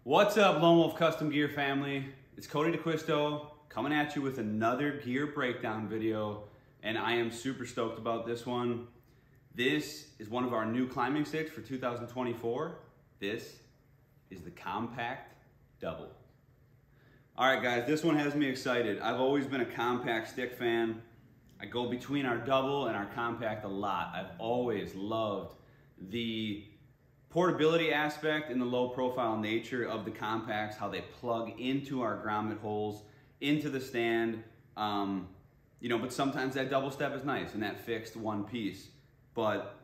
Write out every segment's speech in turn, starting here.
What's up, Lone Wolf Custom Gear family? It's Cody DeQuisto coming at you with another gear breakdown video, and I am super stoked about this one. This is one of our new climbing sticks for 2024. This is the Compact Double. All right, guys, this one has me excited. I've always been a compact stick fan. I go between our double and our compact a lot. I've always loved the portability aspect and the low profile nature of the compacts, how they plug into our grommet holes, into the stand. But sometimes that double step is nice and that fixed one piece. But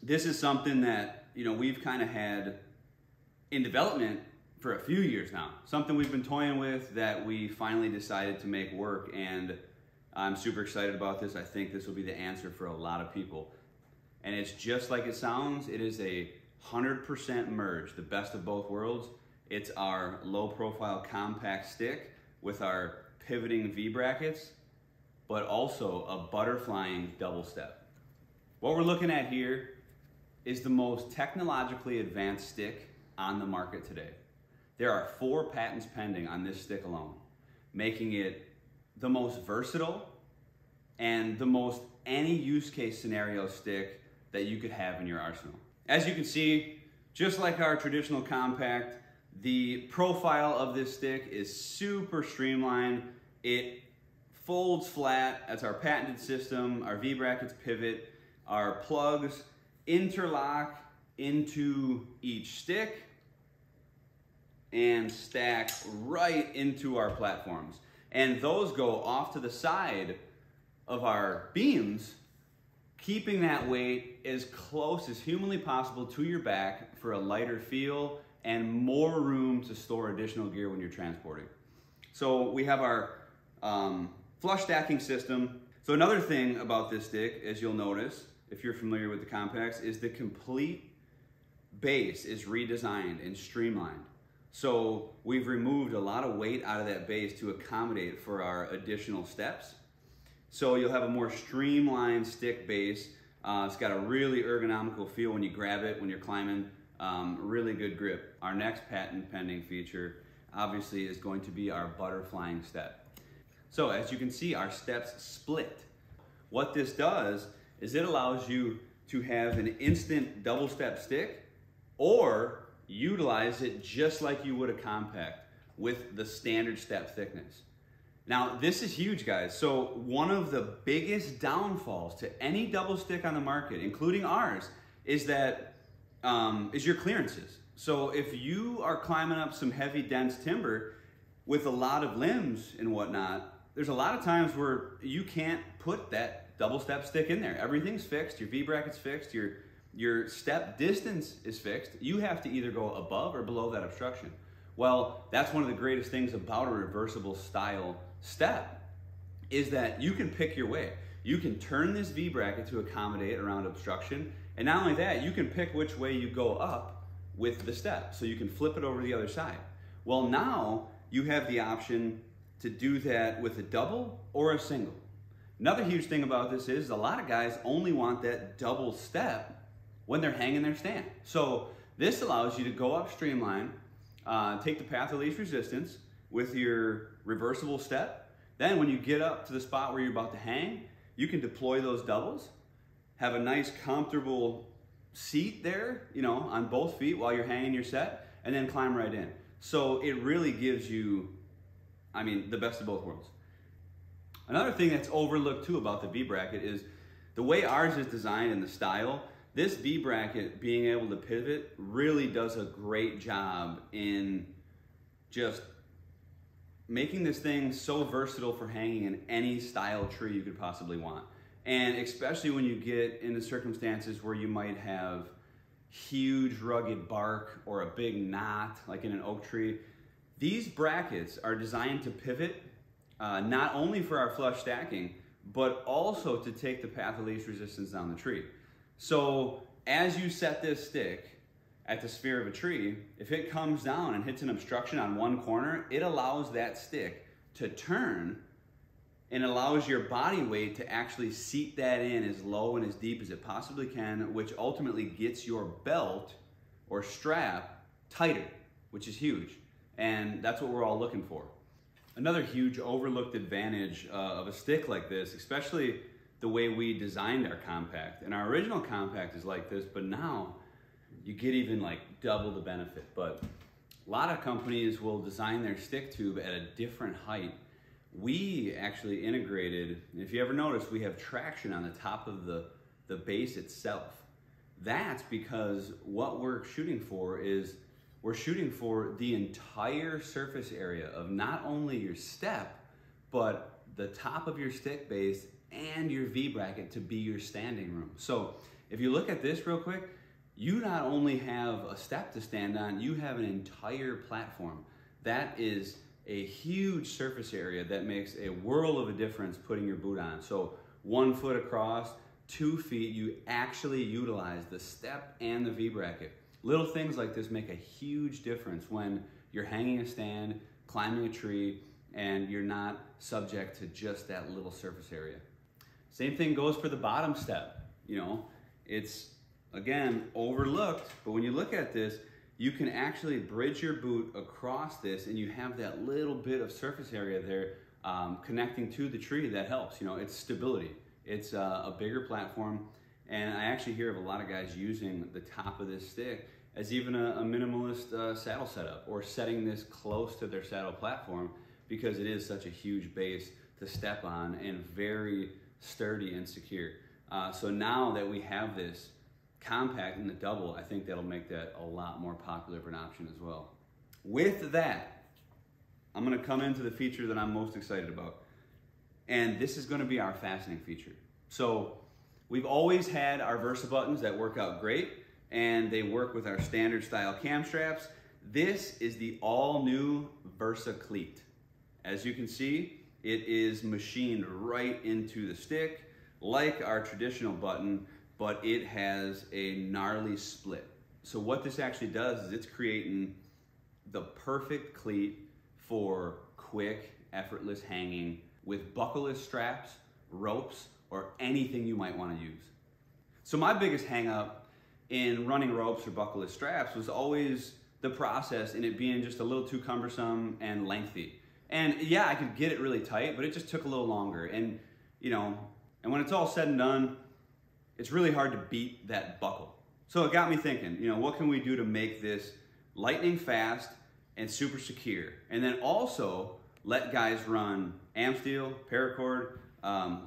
this is something that, we've kind of had in development for a few years now. Something we've been toying with that we finally decided to make work, and I'm super excited about this. I think this will be the answer for a lot of people. And it's just like it sounds. It is a 100% merge, the best of both worlds. It's our low profile compact stick with our pivoting V brackets, but also a butterflying double step. What we're looking at here is the most technologically advanced stick on the market today. There are 4 patents pending on this stick alone, making it the most versatile and the most any use case scenario stick that you could have in your arsenal. As you can see, just like our traditional compact, the profile of this stick is super streamlined. It folds flat. That's our patented system. Our V brackets pivot. Our plugs interlock into each stick and stack right into our platforms. And those go off to the side of our beams, keeping that weight as close as humanly possible to your back for a lighter feel and more room to store additional gear when you're transporting. So we have our flush stacking system. So another thing about this stick, as you'll notice, if you're familiar with the compacts, is the complete base is redesigned and streamlined. So we've removed a lot of weight out of that base to accommodate for our additional steps. So you'll have a more streamlined stick base. It's got a really ergonomical feel when you grab it, when you're climbing. Really good grip. Our next patent pending feature obviously is going to be our butterflying step. So as you can see, our steps split. What this does is it allows you to have an instant double step stick or utilize it just like you would a compact with the standard step thickness. Now, this is huge, guys. So one of the biggest downfalls to any double stick on the market, including ours, is that is your clearances. So if you are climbing up some heavy, dense timber with a lot of limbs and whatnot, there's a lot of times where you can't put that double step stick in there. Everything's fixed, your V bracket's fixed, your step distance is fixed. You have to either go above or below that obstruction. Well, that's one of the greatest things about a reversible style step, is that you can pick your way. You can turn this V bracket to accommodate around obstruction, and not only that, you can pick which way you go up with the step, so you can flip it over to the other side. Well, now you have the option to do that with a double or a single. Another huge thing about this is a lot of guys only want that double step when they're hanging their stand. So this allows you to go up streamline, take the path of least resistance with your reversible step. Then when you get up to the spot where you're about to hang, you can deploy those doubles, have a nice comfortable seat there, on both feet while you're hanging your set, and then climb right in. So it really gives you, the best of both worlds. Another thing that's overlooked too about the V bracket is the way ours is designed and the style. This V bracket being able to pivot really does a great job in just making this thing so versatile for hanging in any style tree you could possibly want. And especially when you get into circumstances where you might have huge rugged bark or a big knot like in an oak tree, these brackets are designed to pivot not only for our flush stacking, but also to take the path of least resistance down the tree. So as you set this stick at the sphere of a tree, if it comes down and hits an obstruction on one corner, it allows that stick to turn and allows your body weight to actually seat that in as low and as deep as it possibly can, which ultimately gets your belt or strap tighter, which is huge. And that's what we're all looking for. Another huge overlooked advantage of a stick like this, especially the way we designed our compact. And our original compact is like this, but now you get even like double the benefit. But a lot of companies will design their stick tube at a different height. We actually integrated, and if you ever notice, we have traction on the top of the base itself. That's because what we're shooting for is, we're shooting for the entire surface area of not only your step, but the top of your stick base and your V-bracket to be your standing room. So if you look at this real quick, you not only have a step to stand on, you have an entire platform. That is a huge surface area that makes a world of a difference putting your boot on. So 1 foot across, 2 feet, you actually utilize the step and the V-bracket. Little things like this make a huge difference when you're hanging a stand, climbing a tree, and you're not subject to just that little surface area. Same thing goes for the bottom step. You know, it's, again, overlooked, but when you look at this, you can actually bridge your boot across this and you have that little bit of surface area there connecting to the tree that helps. You know, it's stability. It's a bigger platform, and I actually hear of a lot of guys using the top of this stick as even a minimalist saddle setup, or setting this close to their saddle platform because it is such a huge base to step on and very sturdy and secure. So now that we have this compact and the double, I think that'll make that a lot more popular of an option as well. With that, I'm gonna come into the feature that I'm most excited about. And this is gonna be our fastening feature. So we've always had our Versa buttons that work out great, and they work with our standard style cam straps. This is the all new Versa Cleat. As you can see, it is machined right into the stick like our traditional button, but it has a gnarly split. So what this actually does is it's creating the perfect cleat for quick, effortless hanging with buckleless straps, ropes, or anything you might want to use. So my biggest hang up in running ropes or buckleless straps was always the process and it being just a little too cumbersome and lengthy. And yeah, I could get it really tight, but it just took a little longer. And you know, and when it's all said and done, it's really hard to beat that buckle. So it got me thinking, you know, what can we do to make this lightning fast and super secure? And then also let guys run am steel, paracord,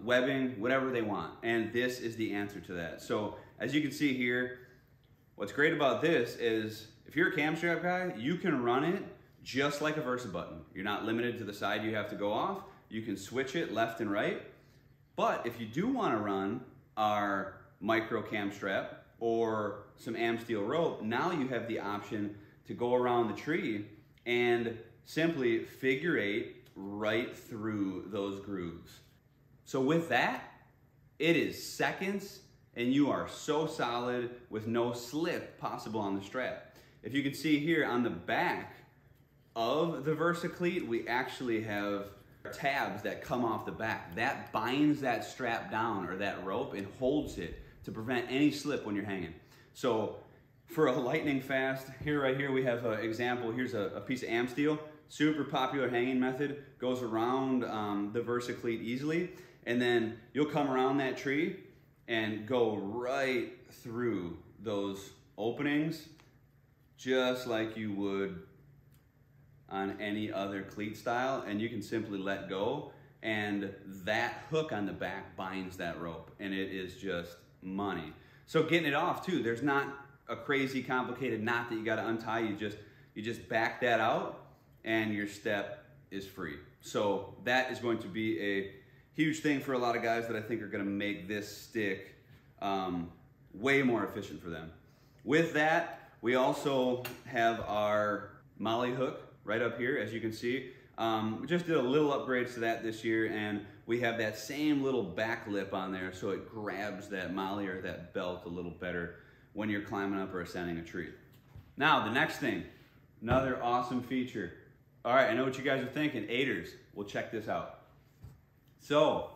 webbing, whatever they want. And this is the answer to that. So as you can see here, what's great about this is if you're a cam strap guy, you can run it just like a Versa button. You're not limited to the side you have to go off. You can switch it left and right. But if you do want to run our micro cam strap or some am steel rope, now you have the option to go around the tree and simply figure eight right through those grooves. So with that, it is seconds and you are so solid with no slip possible on the strap. If you can see here on the back of the Versa Cleat, we actually have tabs that come off the back. That binds that strap down or that rope and holds it to prevent any slip when you're hanging. So for a lightning fast, right here we have an example. Here's a piece of am steel, super popular hanging method, goes around the Versa Cleat easily, and then you'll come around that tree and go right through those openings just like you would on any other cleat style, and you can simply let go and that hook on the back binds that rope and it is just money. So getting it off too, there's not a crazy complicated knot that you got to untie. You just back that out and your step is free. So that is going to be a huge thing for a lot of guys that I think are going to make this stick way more efficient for them. With that, we also have our Molle hook right up here, as you can see. We just did a little upgrades to that this year, and we have that same little back lip on there so it grabs that Molle or that belt a little better when you're climbing up or ascending a tree. Now, the next thing, another awesome feature. All right, I know what you guys are thinking, aiders. Well, check this out. So,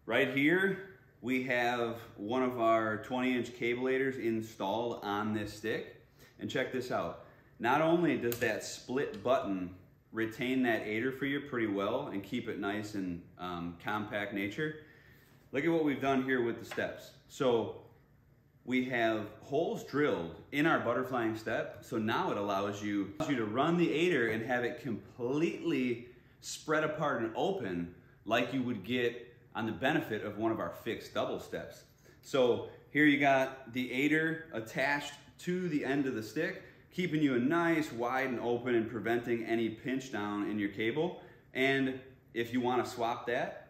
right here, we have one of our 20-inch cable aiders installed on this stick. And check this out. not only does that split button retain that aider for you pretty well and keep it nice and compact nature, look at what we've done here with the steps. So we have holes drilled in our butterflying step, so now it allows you to run the aider and have it completely spread apart and open like you would get on the benefit of one of our fixed double steps. So here you got the aider attached to the end of the stick, keeping you a nice wide and open and preventing any pinch down in your cable. And if you want to swap that,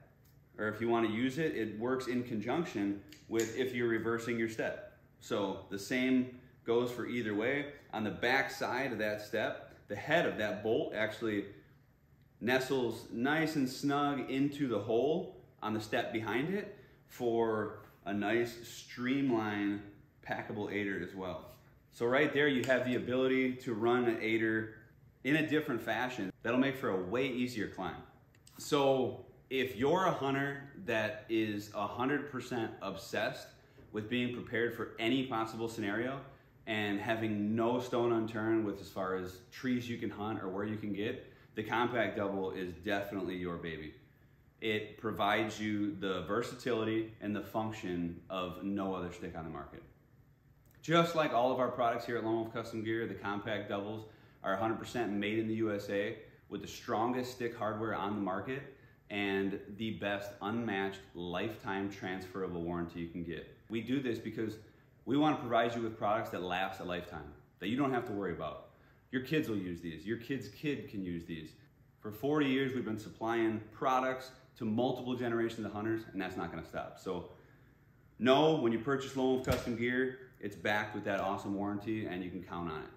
or if you want to use it, it works in conjunction with if you're reversing your step. So the same goes for either way. On the back side of that step, the head of that bolt actually nestles nice and snug into the hole on the step behind it for a nice streamlined packable aider as well. So right there you have the ability to run an aider in a different fashion. That'll make for a way easier climb. So if you're a hunter that is 100% obsessed with being prepared for any possible scenario and having no stone unturned with as far as trees you can hunt or where you can get, the compact double is definitely your baby. It provides you the versatility and the function of no other stick on the market. Just like all of our products here at Lone Wolf Custom Gear, the compact doubles are 100% made in the USA with the strongest stick hardware on the market and the best unmatched lifetime transferable warranty you can get. We do this because we want to provide you with products that last a lifetime, that you don't have to worry about. Your kids will use these. Your kid's kid can use these. For 40 years, we've been supplying products to multiple generations of hunters, and that's not going to stop. So know when you purchase Lone Wolf Custom Gear, it's backed with that awesome warranty and you can count on it.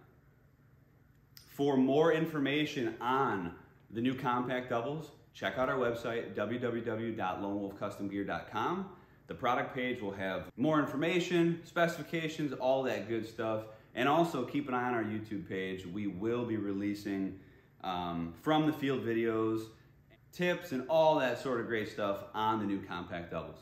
For more information on the new compact doubles, check out our website, www.lonewolfcustomgear.com. The product page will have more information, specifications, all that good stuff. And also keep an eye on our YouTube page. We will be releasing from the field videos, tips, and all that sort of great stuff on the new compact doubles.